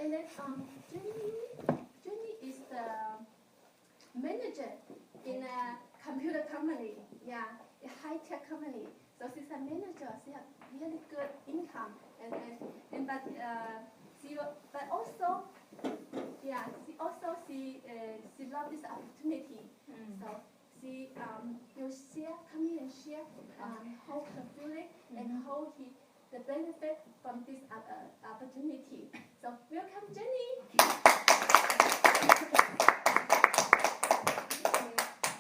And then Jenny is the manager in a computer company, yeah, a high-tech company. So she's a manager. She has really good income, but also, yeah, she loves this opportunity. So she will come here and share how her feeling and how the benefit from this opportunity. So welcome, Jenny.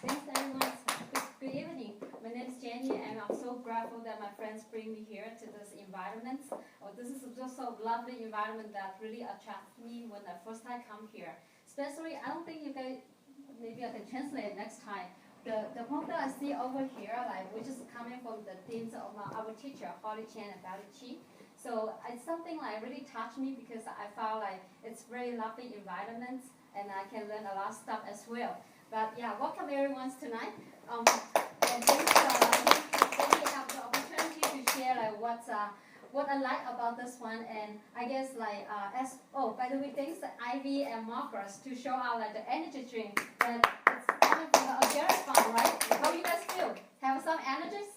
Thanks, everyone. Good evening. My name is Jenny, and I'm so grateful that my friends bring me here to this environment. This is just a lovely environment that really attracts me when I first time come here. Especially, I don't think you guys, maybe I can translate it next time. The point that I see over here, like, which is coming from the themes of our teacher, Holly Chan and Valley Chi. So it's something like really touched me because I found like it's very lovely environment and I can learn a lot of stuff as well. But yeah, welcome everyone tonight. And thanks that we have the opportunity to share like what I like about this one, and I guess like by the way, thanks to Ivy and Marcus to show out like the energy drink that it's coming from the Algeria farm, right? How you guys feel? Have some energies?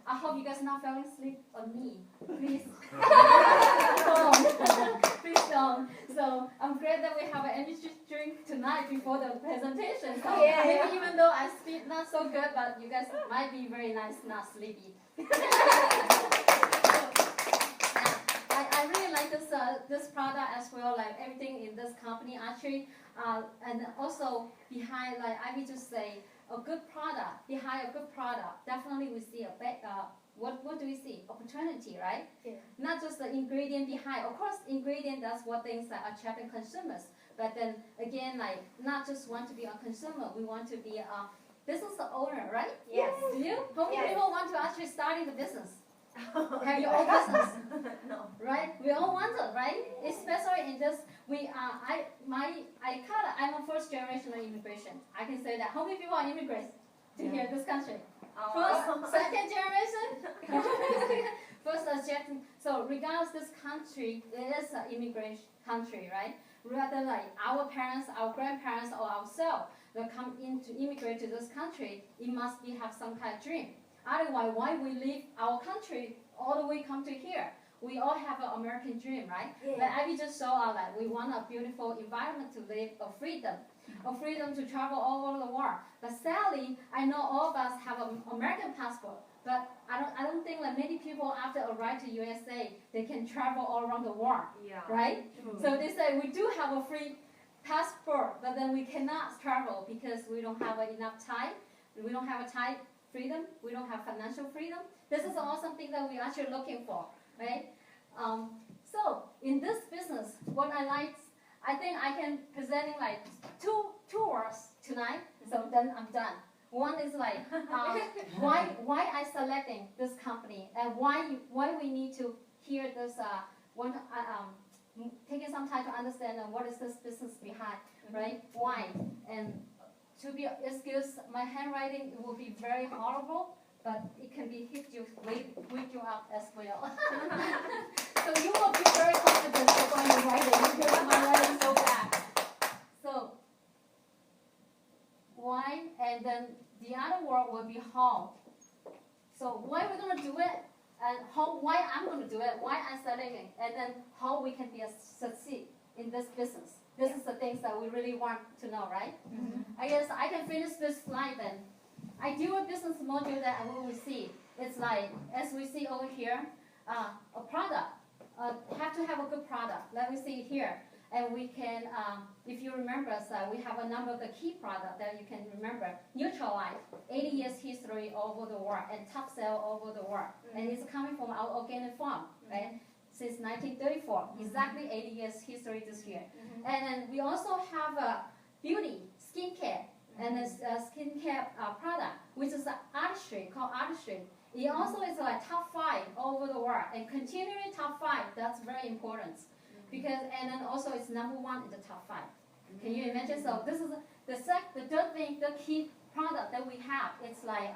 I hope you guys not falling asleep on me. Please. Please don't. So I'm glad that we have an energy drink tonight before the presentation. So maybe even though I speak not so good, but you guys might be very nice, not sleepy. I really like this product as well, like everything in this company actually, and also behind, like Ivy just say, a good product, behind a good product, definitely we see what do we see? Opportunity, right? Yeah. Not just the ingredient behind. Of course, ingredient, that's what things that attract consumers. But then again, like not just want to be a consumer, we want to be a business owner, right? Yes. Do you? How many people want to actually start in the business? Have your own business? No. Right? We all want it, right? Especially in this, I'm a first generation immigration. I can say that. How many people are immigrants to here this country? First, second generation? First generation. So regardless this country, it is an immigration country, right? Rather like our parents, our grandparents, or ourselves will come in to immigrate to this country, it must have some kind of dream. Otherwise, why we leave our country all the way come to here? We all have an American dream, right? Yeah. But Ivy just saw that we want a beautiful environment to live, a freedom to travel all over the world. But sadly, I know all of us have an American passport, but I don't think that many people after arrive to USA, they can travel all around the world, right? So they say we do have a free passport, but then we cannot travel because we don't have enough time. We don't have a time freedom. We don't have financial freedom. This is all something that we're actually looking for, right? So in this business, what I like, I think I can presenting like two words tonight. So then I'm done. One is like why I selecting this company and why we need to hear this taking some time to understand what is this business behind, right? Why? And to be excused, my handwriting will be very horrible, but it can be wake you up as well. So you will be very confident when you write it because my writing is so bad. So why, and then the other word will be how. So why we're going to do it, and why I'm going to do it, why I'm studying, and then how we can succeed in this business. This is the things that we really want to know, right? Mm-hmm. I guess I can finish this slide then. Ideal business module that we will see. It's like, as we see over here, a product. Have to have a good product. Let me see here. And we can, if you remember, we have a number of the key products that you can remember. Neutralize, 80 years history all over the world, and top sale all over the world. Mm-hmm. And it's coming from our organic farm, right? Since 1934, exactly 80 years history this year. Mm-hmm. And then we also have beauty, skincare, and a skincare product, which is called Artistry. It also is like top 5 all over the world, and continuing top 5. That's very important because, and then also it's number 1 in the top 5. Can you imagine? So this is the third thing, the key product that we have. It's like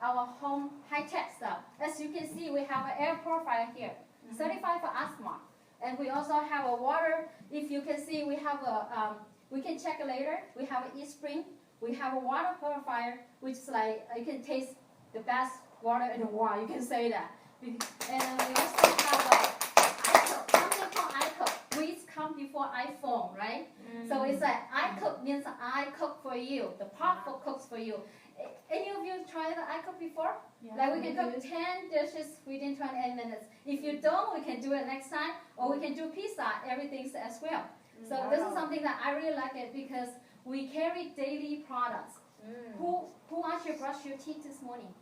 our home high-tech stuff. As you can see, we have an air purifier here, certified for asthma. And we also have a water. If you can see, we have a, we can check later. We have an e-spring. We have a water purifier, which is like, you can taste the best water in the world. You can say that. And we also have iCook, something called iCook, which come before iPhone, right? So it's like iCook means I cook for you. The pot for cooks for you. Any of you tried the iCook before? Yeah, Like we can cook 10 dishes within 28 minutes. If you don't, we can do it next time, or we can do pizza, everything as well. So this is something that I really like it because we carry daily products. Who actually brushed your teeth this morning?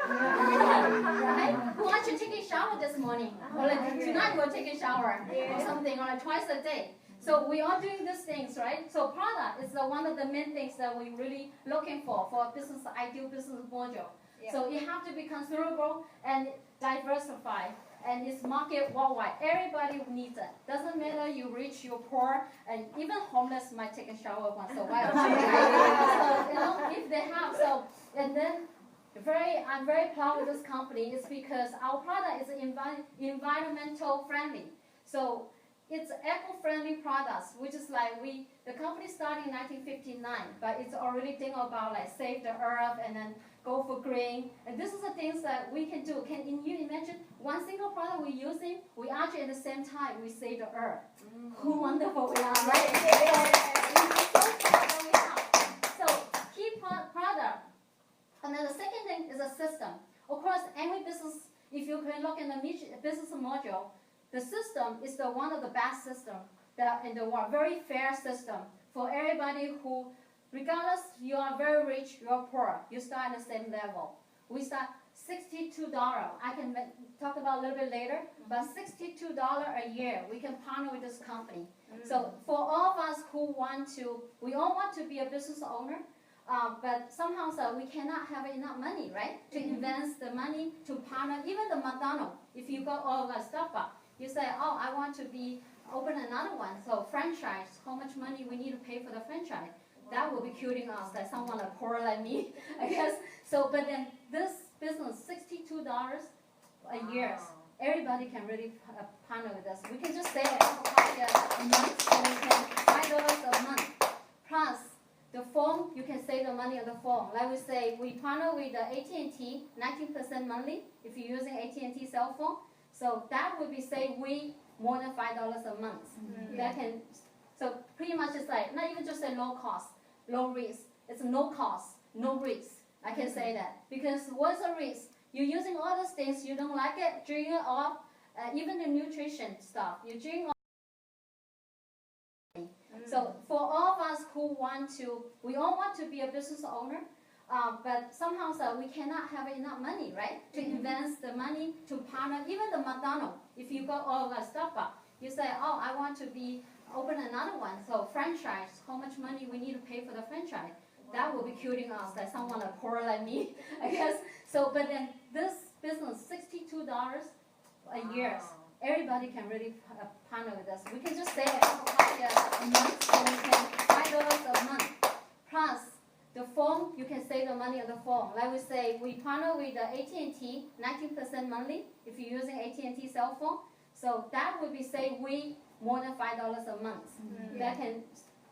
Right? Who actually taking a shower this morning? Or like tonight we're taking a shower or something, or like twice a day. So we are doing these things, right? So product is one of the main things that we're really looking for a business, ideal business model. Yeah. So it have to be considerable and diversified, and it's market worldwide. Everybody needs it. Doesn't matter you rich, you poor, and even homeless might take a shower once in a while. So if they have, and then I'm very proud of this company. It's because our product is environmental friendly. So it's eco-friendly products, which is like the company started in 1959, but it's already thinking about like save the earth and then go for green. And this is the things that we can do. Can you imagine one single product we're using, we actually at the same time we save the earth. How wonderful we are, right? So key product. And then the second thing is a system. Of course, any business, if you can look in the business module, the system is one of the best systems in the world. Very fair system for everybody who, regardless you are very rich, you are poor, you start at the same level. We start $62. I can talk about a little bit later, but $62 a year we can partner with this company. So for all of us who we all want to be a business owner, but somehow we cannot have enough money, right, to invest the money to partner. Even the McDonald's, if you go all over Starbucks, you say, oh, I want to open another one. So franchise, how much money we need to pay for the franchise? That will be killing us, like someone like poor like me, I guess. So, but then this business, $62 a year, everybody can really partner with us. We can just save a couple of a month, so we can $5 a month. Plus, the phone, you can save the money on the phone. Like we say, we partner with the AT&T, 19% monthly if you're using AT&T cell phone. So that would be save more than $5 a month. That can, so pretty much it's like not even just a low cost, low risk. It's no cost, no risk. I can say that because what's the risk? You're using all those things you don't like it, drink it off, even the nutrition stuff. You drink. So for all of us who we all want to be a business owner, but somehow we cannot have enough money, right, to invest the money to partner. Even the McDonald's, if you go all over Starbucks, you say, oh, I want to open another one. So franchise, how much money we need to pay for the franchise? That will be killing us, like someone like poor like me, I guess. So, but then this business, $62 a year. Everybody can really partner with us. We can just save a couple of a month, so we can $5 a month. Plus, the phone, you can save the money on the phone. Like we say, we partner with the AT&T, 19% monthly if you're using AT&T cell phone. So that would be save more than $5 a month. That can,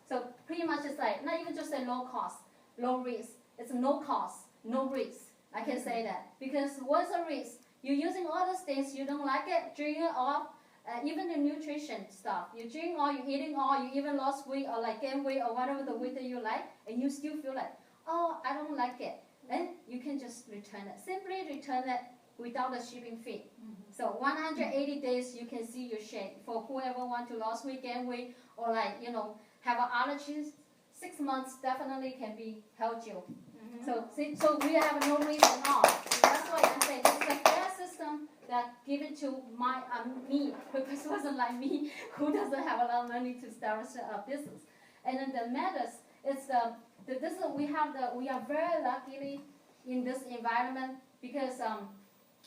so pretty much it's like not even just a low cost, low risk. It's no cost, no risk. I can say that because what's the risk? You're using all those things you don't like it, drink it off, even the nutrition stuff. You drink all, you're eating all, you even lost weight or like gain weight or whatever the weight that you like, and you still feel like, oh, I don't like it. Then you can just return it. Simply return it without the shipping fee. So 180 days you can see your shape. For whoever want to lose weight, gain weight, or like, have allergies, 6 months definitely can be help you. So we have no reason at all. That's why I say this is a fair system that given to me, because it wasn't like me who doesn't have a lot of money to establish a business. And then the methods is we are very lucky in this environment because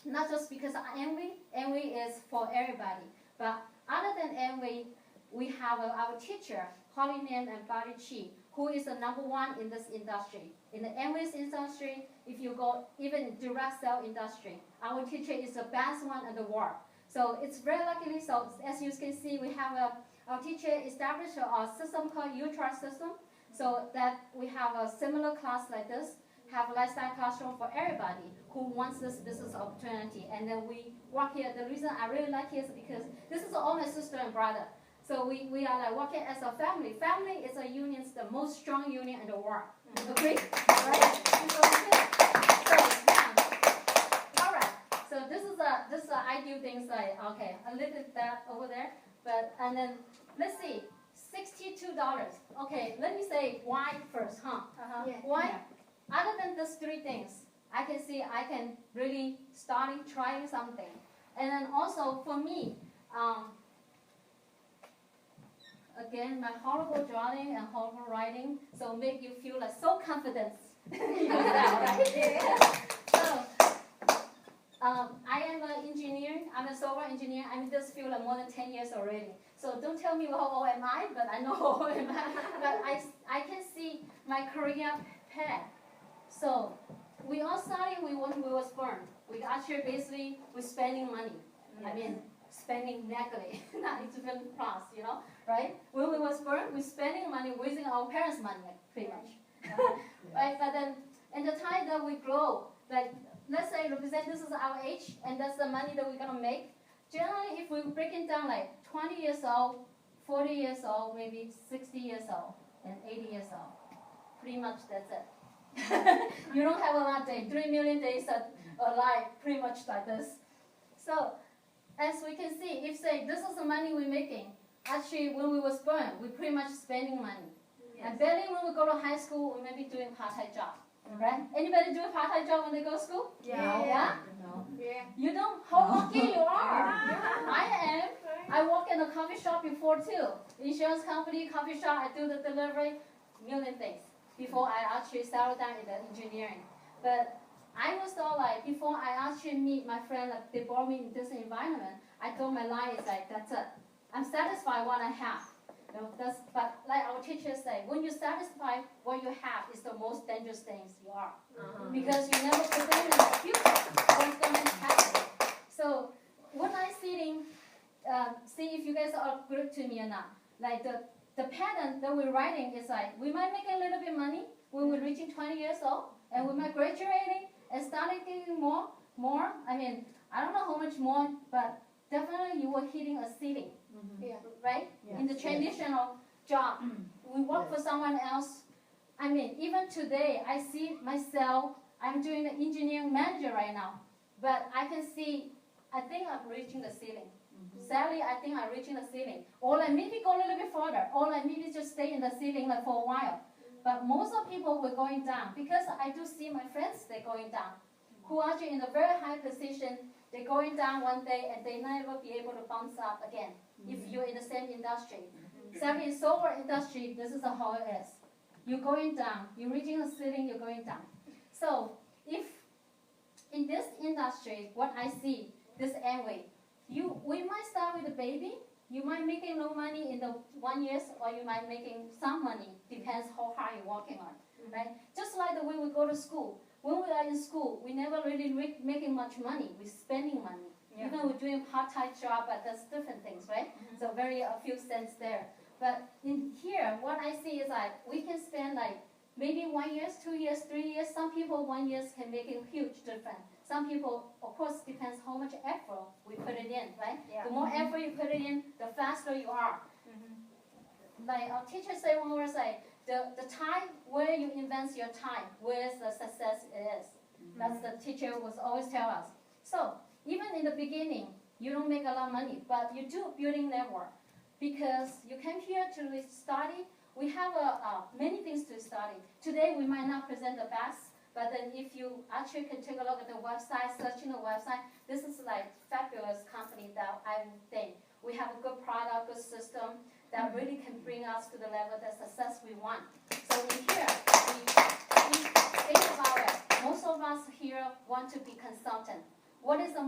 not just because Envy is for everybody, but other than Envy, we have our teacher, Holly Nan and Bobby Chi, who is the #1 in this industry. In the Envy's industry, if you go even direct sell industry, our teacher is the best one in the world. So it's very luckily, so as you can see, we have our teacher established a system called U-Trust system, so that we have a similar class like this, have a lifestyle classroom for everybody who wants this business opportunity. And then we work here. The reason I really like it is because this is all my sister and brother. So we are like working as a family. Family is a union, the most strong union in the world. Agree? Right? So yeah. All right. So this is I do things like, okay, I look at that over there, but and then let's see, $62. Okay, let me say why first, huh? Yeah. Why? Yeah. Other than these three things, I can see I can really trying something. And then also for me, again, my horrible drawing and horrible writing, so make you feel like so confident. So, I am an engineer. I'm a software engineer. I'm in this field more than 10 years already. So don't tell me how old am I, but I know how old am I. But I can see my career path. So we all started when we was born. We actually basically we're spending money. I mean, spending negatively, not even plus, you know, right? When we was born, we're spending money, wasting our parents' money, pretty much. Right? But then, in the time that we grow, like, let's say, represent this is our age, and that's the money that we're going to make. Generally, if we break it down like 20 years old, 40 years old, maybe 60 years old, and 80 years old, pretty much that's it. You don't have a lot of days, 3 million days alive, pretty much like this. So, as we can see, if say this is the money we're making, actually when we was born, we're pretty much spending money. Yes. And barely when we go to high school, we may be doing part-time job, right? Anybody do a part-time job when they go to school? Yeah. Yeah? No. Yeah. You don't? How lucky you are! I am. I work in a coffee shop before too. Insurance company, coffee shop, I do the delivery, million things. Before I actually settled down in the engineering. But I was all like, before I actually meet my friend, like, they brought me in this environment, I told my life is like, that's it. I'm satisfied what I have. You know, but like our teachers say, when you satisfy what you have is the most dangerous things you are. Because you never predict in the future what's going to happen. So when I see if you guys are good to me or not. Like the pattern that we're writing is like, we might make a little bit money when we're reaching 20 years old, and we might graduating and starting getting more. I mean, I don't know how much more, but definitely you were hitting a ceiling, right? Yes. In the traditional job, we work for someone else. I mean, even today, I see myself, I'm doing the engineering manager right now, but I can see, I think I'm reaching the ceiling. Sadly, I think I'm reaching the ceiling. Or I maybe go a little bit further. Or I maybe just stay in the ceiling like for a while. But most of people were going down because I do see my friends, they're going down. Who are actually in a very high position, they're going down one day and they never be able to bounce up again if you're in the same industry. Sadly, in software industry, this is how it is. You're going down. You're reaching the ceiling, you're going down. So if in this industry, what I see, this anyway, we might start with a baby. You might making no money in the 1 year, or you might making some money. Depends how hard you're working on, right? Just like the way we go to school. When we are in school, we never really making much money. We're spending money. Yeah. Even we're doing part-time job, but that's different things, right? So a few cents there. But in here, what I see is like we can spend like maybe 1 year, 2 years, 3 years. Some people 1 year can make a huge difference. Some people, of course, depends how much effort we put it in, right? Yeah. The more effort you put it in, the faster you are. Like our teachers say when we say, the time where you invest your time, where the success is. That's the teacher was always tell us. So even in the beginning, you don't make a lot of money, but you do building network. Because you came here to study, we have many things to study. Today we might not present the best, but then if you actually can take a look at the website, searching the website, this is like fabulous company that I think. We have a good product, good system that really can bring us to the level of success we want. So in here, we think about it. Most of us here want to be consultant. What is the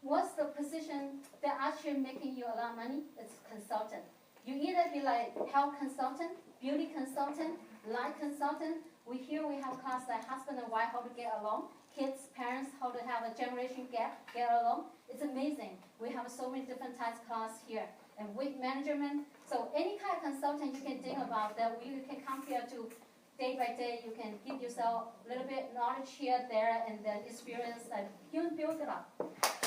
what's the position that actually making you a lot of money? It's consultant. You either be like health consultant, beauty consultant, life consultant, We have class like husband and wife, how to get along, kids, parents, how to have a generation gap, get along. It's amazing. We have so many different types of class here. And weight management, so any kind of consultant you can think about that you can compare to day by day, you can give yourself a little bit knowledge here, there, and then experience, like you build it up.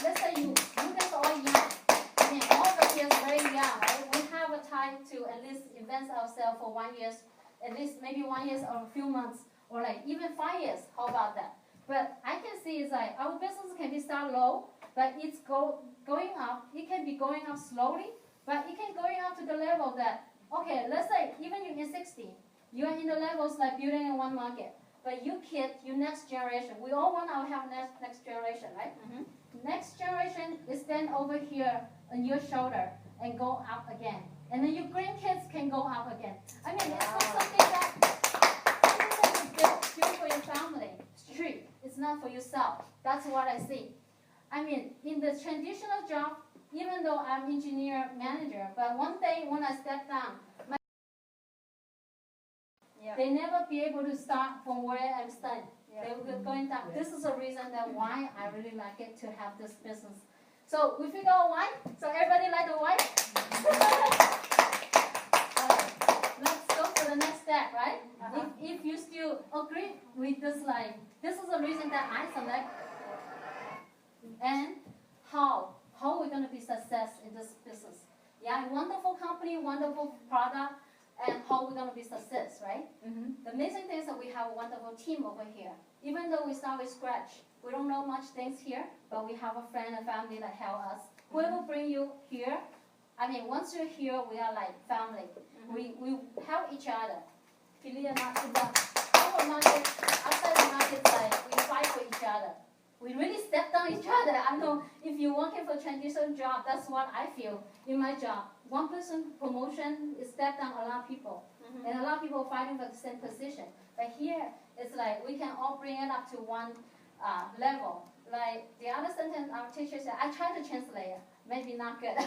Let's say you guys are all young. I mean, all of us here is very young, right? We have a time to at least invest ourselves for 1 year, at least maybe 1 year or a few months, or like even 5 years. How about that? But I can see it's like our business can be start low, but it's going up. It can be going up slowly, but it can going up to the level that, okay, let's say even you're in 60, you're in the levels like building in one market, but you kid, your next generation, we all want to have next generation, right? Next generation is stand over here on your shoulder and go up again. And then your grandkids can go up again. I mean, it's not something that you build for your family. It's true. It's not for yourself. That's what I see. I mean, in the traditional job, even though I'm engineer manager, but one day when I step down, they never be able to start from where I'm standing. They will going down. This is the reason that why I really like it to have this business. So we figure out why. So everybody like the why? Let's go for the next step, right? If you still agree with this line, this is the reason that I select. And how we're going to be success in this business. Yeah, wonderful company, wonderful product, and how we're going to be success, right? The amazing thing is that we have a wonderful team over here. Even though we start with scratch, we don't know much things here, but we have a friend and family that help us. Whoever bring you here, I mean, once you're here, we are like family. We help each other. Believe it or not, in the our market, outside the market side, we fight for each other. We really step down each other. I know if you're working for a transition job, that's what I feel in my job. One person promotion is step down a lot of people. And a lot of people fighting for the same position. But here, it's like we can all bring it up to one level. Like the other sentence our teacher said, I tried to translate it, maybe not good.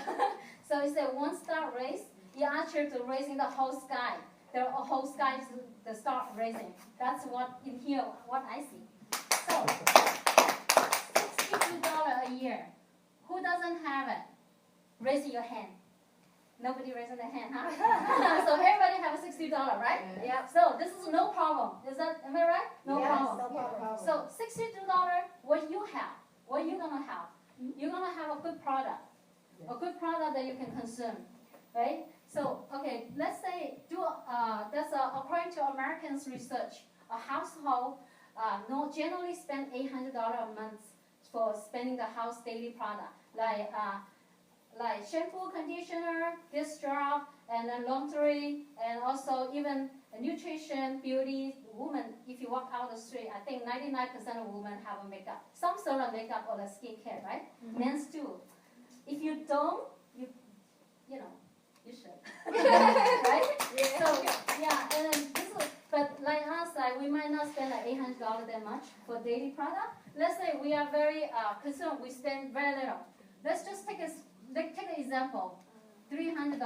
So it said one star race, you ask her to raise in the whole sky. The whole sky to start raising. That's what in here, what I see. So $62 a year. Who doesn't have it? Raise your hand. Nobody raising their hand, huh? So everybody have $60, right? Yeah. So this is no problem. Am I right? No problem. No problem. So $62, what you have, what you're gonna have? You're gonna have a good product. A good product that you can consume. Right? So okay, let's say that's according to Americans research, a household generally spend $800 a month for spending the house daily product, like shampoo, conditioner, dish drop, and then laundry, and also even nutrition, beauty. Women, if you walk out the street, I think 99% of women have a makeup, some sort of makeup or the skincare, right? Men's too. If you don't, you know. You should. Right? Yeah. So, yeah, and then but like us, we might not spend like $800 that much for daily product. Let's say we are very concerned, we spend very little. Let's just take an example, $300.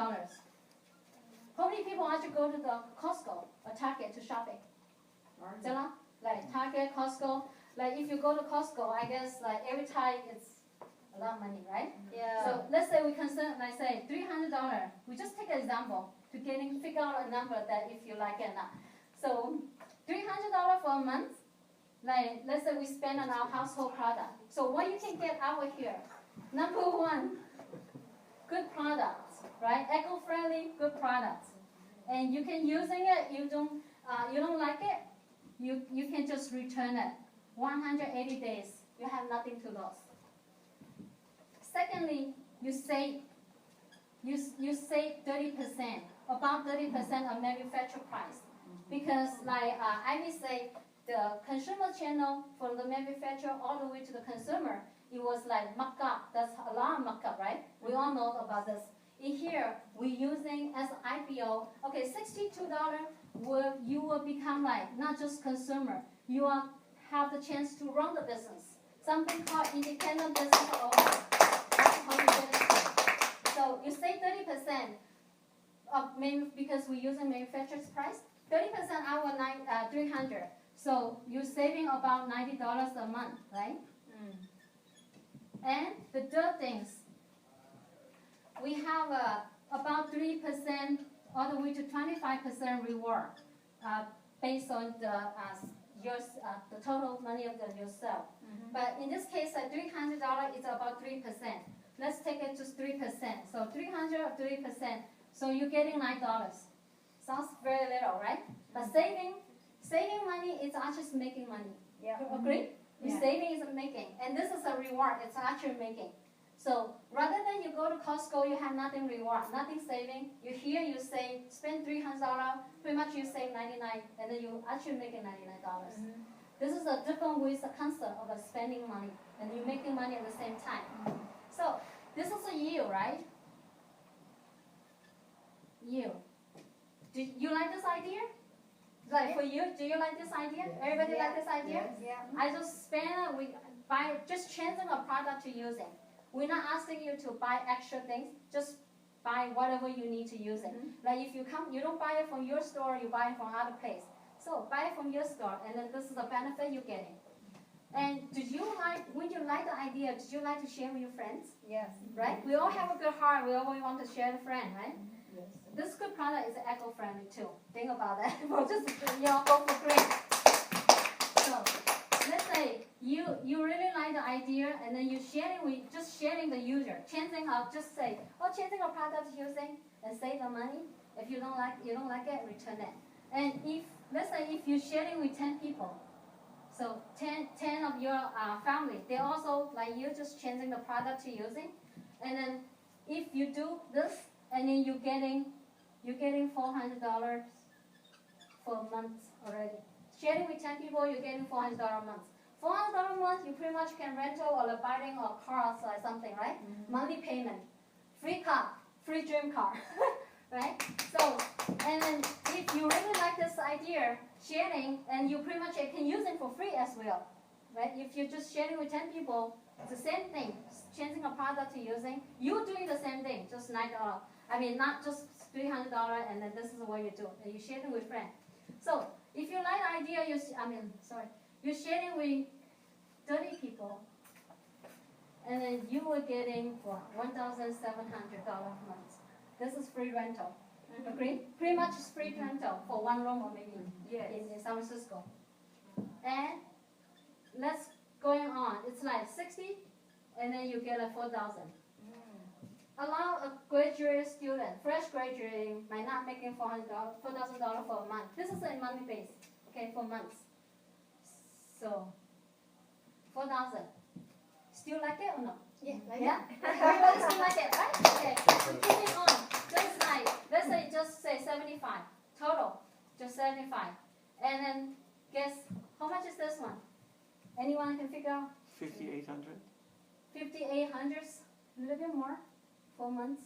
How many people actually go to the Costco or Target to shopping? Like Target, Costco. Like if you go to Costco, I guess like every time it's a lot of money, right? Yeah. So let's say we consider, like say, $300. We just take an example to figure out a number that if you like it or not. So $300 for a month. Like let's say we spend on our household product. So what you can get out of here? Number one, good products, right? Eco-friendly, good products, and you can using it. You don't like it, you can just return it. 180 days, you have nothing to lose. Secondly, you save 30%, about 30% of manufacturer price, because like I will say the consumer channel from the manufacturer all the way to the consumer, it was like markup. That's a lot of markup, right? We all know about this. In here, we're using as IPO. Okay, $62 you will become like not just consumer. You will have the chance to run the business. Something called independent business owner. So you save 30% of because we're using manufacturer's price. 30% our 300. So you're saving about $90 a month, right? And the third things, we have about 3% all the way to 25% reward based on the total money of yourself. But in this case, $300 is about 3%. Let's take it to 3%. So 300 or 3%. So you're getting $9. Sounds very little, right? But saving money is actually making money. Yeah. You agree? Your saving is making, and this is a reward. It's actually making. So rather than you go to Costco, you have nothing reward, nothing saving. You here, you spend $300, pretty much you save $99, and then you actually making $99. This is a different way, the concept of spending money, and you're making money at the same time. So this is a yield, right? Yield. Do you like this idea? Like for you, do you like this idea? Everybody like this idea? Yeah. I just just changing a product to using. We're not asking you to buy extra things. Just buy whatever you need to use it. Like if you come, you don't buy it from your store, you buy it from other place. So buy it from your store, and then this is the benefit you're getting. And when you like the idea, did you like to share with your friends? Yes. Right? We all have a good heart. We always want to share with a friend, right? Yes. This good product is eco-friendly too. Think about that. We'll just go for green. So let's say you really like the idea, and then just sharing the user, changing a product using and save the money. If you don't like it, return it. And let's say if you're sharing with 10 people, so 10 of your family, they also like you, just changing the product to using, and then if you do this, and then you're getting $400 for a month already. Sharing with 10 people, you're getting $400 a month. $400 a month, you pretty much can rental or buying a car or something, right? Monthly payment, free car, free dream car, right? So, and then if you really like this idea, sharing, and you pretty much can use it for free as well, right? If you're just sharing with 10 people, it's the same thing, changing a product to using, you're doing the same thing, just $9. I mean, not just $300, and then this is what you do, and you share it with friends. So if you like the idea, you're sharing with 30 people, and then you were getting $1,700 a month. This is free rental. Agree? Pretty much it's free rental for one room or maybe in San Francisco. And let's going on. It's like 60, and then you get a 4,000. Allow a graduate student, fresh graduating, might not making $4,000 for a month. This is a monthly base, okay, for months. So 4,000. Still like it or no? Yeah. Everybody still like it, right? Okay. So keeping on. Let's say 75 total, just 75. And then guess how much is this one? Anyone can figure out? 5,800. 5,800, a little bit more. 4 months,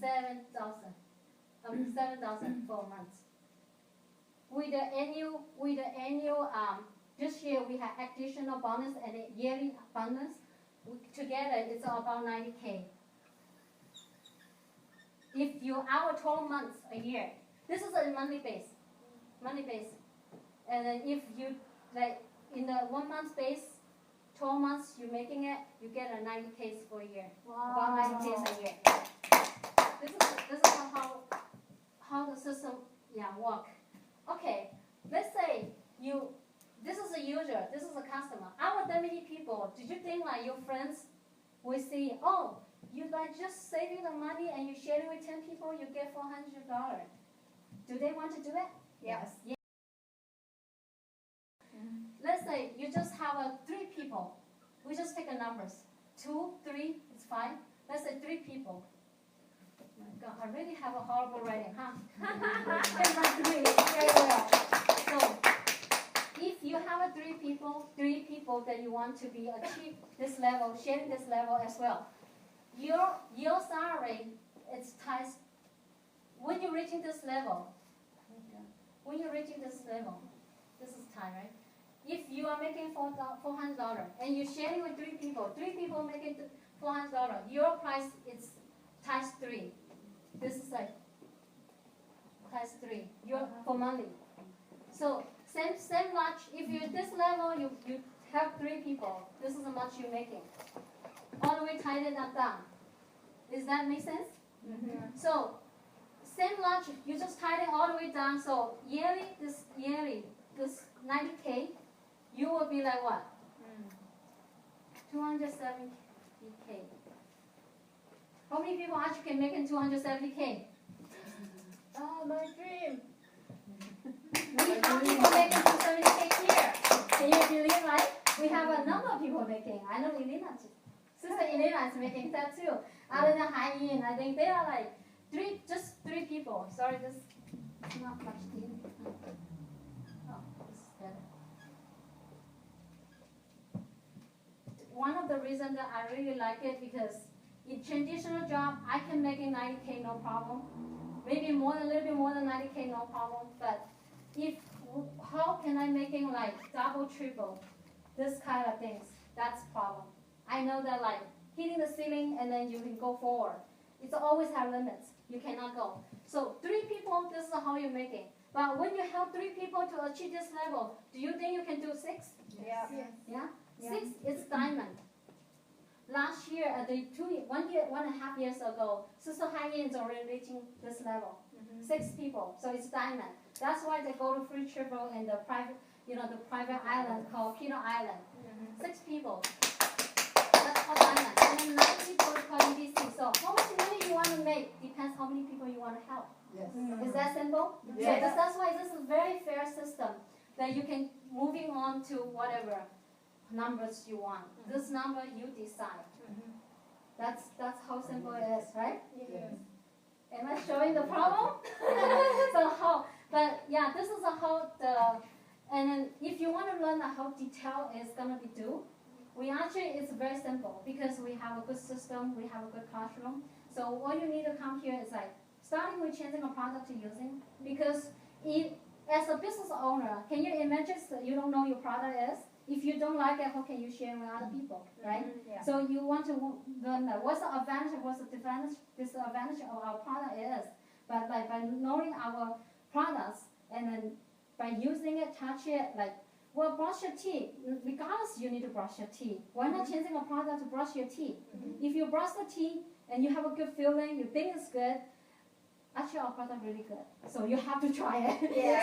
7,000. 7,000 for a month. With the annual, this year we have additional bonus and a yearly bonus. Together, it's about 90K. If our 12 months a year, this is a monthly base, and then if you like in the 1 month base. 12 months you're making it, you get a 90K for a year. Wow. About 90K a year. This is how the system work. Okay, let's say this is a user, this is a customer. Out that many people, did you think like your friends will see, oh, you like just saving the money and you share it with 10 people, you get $400. Do they want to do it? Yes. Yeah. Let's say you just have 3 people. We just take the numbers. 2, 3, it's fine. Let's say 3 people. Oh my God, I really have a horrible writing, huh? Very well. So, if you have 3 people that you want to be achieve this level, sharing this level as well, your salary is times when you're reaching this level. This is time, right? If you are making $400 and you're sharing with 3 people making $400, your price is times 3. This is like times 3. You're for monthly. So same lunch. If you're at this level, you have 3 people. This is how much you're making. All the way tighten that down. Does that make sense? So same lunch, you just tighten all the way down. So yearly, this 90K, you will be like what? 270K. How many people actually can make in 270K? Oh, my dream. Many people making 270K here. Can you believe, right? We have a number of people making. I know Elena, Sister Elena is making that too. Other than Haiyin, I think they are like just three people. Sorry, this is not much tea. Oh, this is better. One of the reasons that I really like it because in traditional job, I can make it 90K no problem. Maybe a little bit more than 90K no problem. But how can I make it like double, triple, this kind of things? That's problem. I know that like hitting the ceiling and then you can go forward. It's always have limits. You cannot go. So 3 people, this is how you make it. But when you help 3 people to achieve this level, do you think you can do 6? Yes. Yeah? 6 is diamond. Last year, 1.5 years ago, Sister Haiyin is already reaching this level. 6 people, so it's diamond. That's why they go to free triple in the private island called Peter Island. 6 people. That's called diamond. And then 9 people is called EDC. So how much money you want to make depends how many people you want to help. Yes. Is that simple? Yes. So that's why this is a very fair system that you can moving on to whatever numbers you want. This number you decide. That's how simple it is, right? Yes. Am I showing the problem? But yeah, this is how and then if you want to learn how detail is gonna be do, it's very simple because we have a good system, we have a good classroom. So all you need to come here is like starting with changing a product to using because as a business owner, can you imagine that you don't know your product is? If you don't like it, how can you share with other people, right? Yeah. So you want to learn that what's the advantage, what's the disadvantage of our product is. But like by knowing our products and then by using it, touch it, brush your teeth. Regardless, you need to brush your teeth. Why not changing a product to brush your teeth? If you brush the teeth and you have a good feeling, you think it's good, actually our product really good. So you have to try it. Yeah.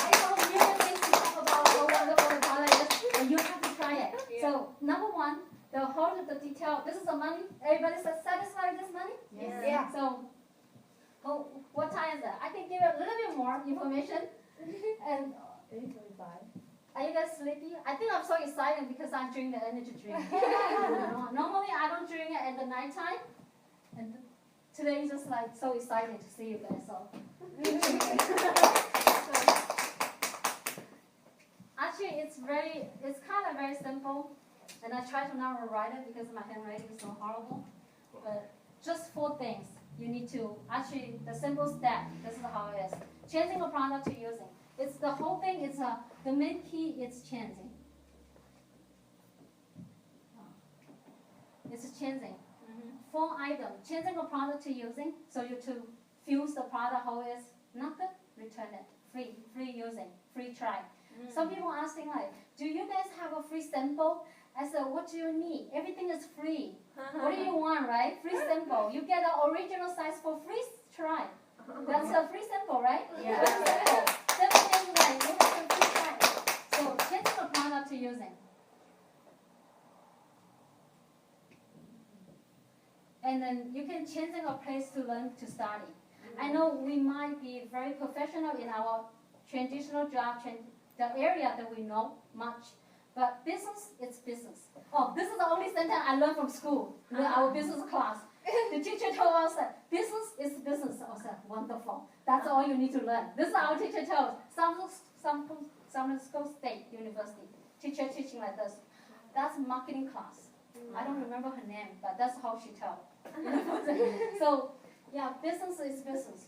It's all million things to talk about how wonderful the product is, and you have to try it. Yeah. So number 1, the whole of the detail. This is the money. Everybody satisfied with this money? Yes. Yeah. So, what time is it? I can give you a little bit more information. And 8:45. are you guys sleepy? I think I'm so excited because I'm drinking the energy drink. Normally I don't drink it at the night time, and today is just like so exciting to see you guys. So, actually, it's kind of very simple, and I try to not write it because my handwriting is so horrible. But just 4 things you need to the simple step. This is how it is: changing a product to using. It's the whole thing. It's the main key. It's changing. It's changing. 4 items. Changing a product to using. So you to fuse the product how it is not good, return it. Free using, free try. Some people asking like, do you guys have a free sample? I said, what do you need? Everything is free. What do you want, right? Free sample. You get the original size for free try. That's a free sample, right? Yeah. Free sample. 7 days like you have a free try. So changing a product to using. And then you can change a place to learn to study. I know we might be very professional in our traditional job, the area that we know much, but business is business. Oh, this is the only sentence I learned from school, in our business class. The teacher told us that business is business. I said, wonderful. That's all you need to learn. This is our teacher told us. San Francisco State University. Teacher teaching like this. That's marketing class. I don't remember her name, but that's how she told. So, yeah, business is business.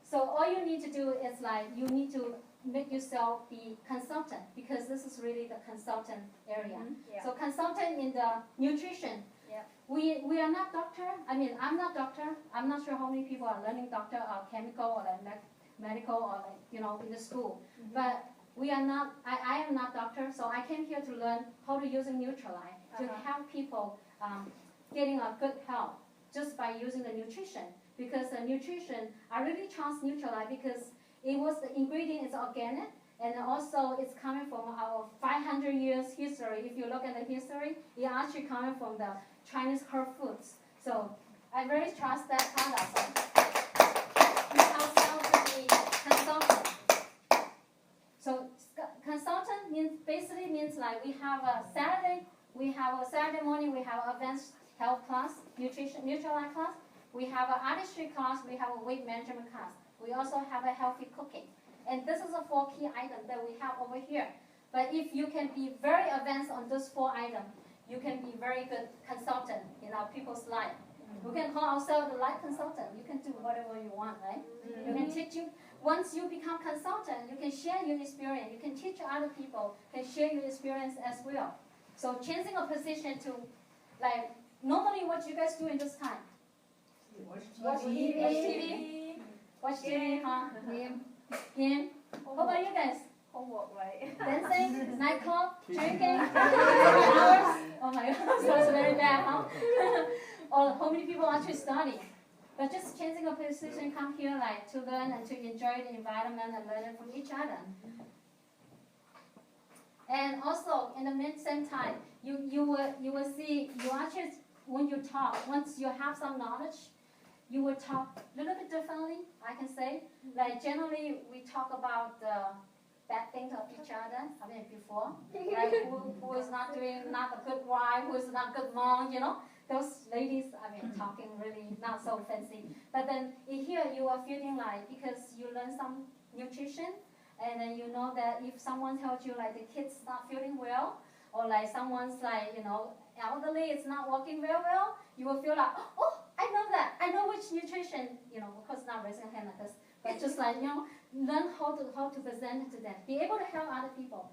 So all you need to do is you need to make yourself be consultant because this is really the consultant area. Yeah. So consultant in the nutrition. We are not doctor. I mean, I'm not doctor. I'm not sure how many people are learning doctor or chemical or like medical or like, you know, in the school. But we are not, I am not doctor, so I came here to learn how to use Nutrilite to help people getting a good health just by using the nutrition. Because the nutrition, I really trust Nutrilite because the ingredient is organic, and also it's coming from our 500 years history. If you look at the history, it's actually coming from the Chinese herb foods. So I really trust that product. So we ourselves to be consultant. So consultant basically means like we have a Saturday morning, we have advanced health class, Nutrilite class. We have an artistry class, we have a weight management class. We also have a healthy cooking. And this is the 4 key items that we have over here. But if you can be very advanced on those 4 items, you can be very good consultant in our people's life. We can call ourselves the life consultant. You can do whatever you want, right? You can teach you. Once you become consultant, you can share your experience. You can teach other people, can share your experience as well. So changing a position to, like, normally what you guys do in this time? Watch TV. Watch TV, huh? Game. What about you guys? Homework, right? Dancing, nightclub, drinking, hours. Oh my God, sounds very bad, huh? Or how many people actually study? But just changing a position, come here like to learn and to enjoy the environment and learn from each other. And also, in the same time, you will see, you actually, when you talk, once you have some knowledge, you will talk a little bit differently, I can say. Like generally, we talk about the bad things of each other, I mean before. Like who is not a good wife, who is not a good mom, you know. Those ladies, I mean, talking really not so fancy. But then in here, you are feeling like, because you learn some nutrition, and then you know that if someone tells you like the kid's not feeling well, or like someone's like, you know, elderly, it's not working very well, you will feel like, oh, I know that. I know which nutrition, you know, of course not raising a hand like this, but just like, you know, learn how to present it to them. Be able to help other people.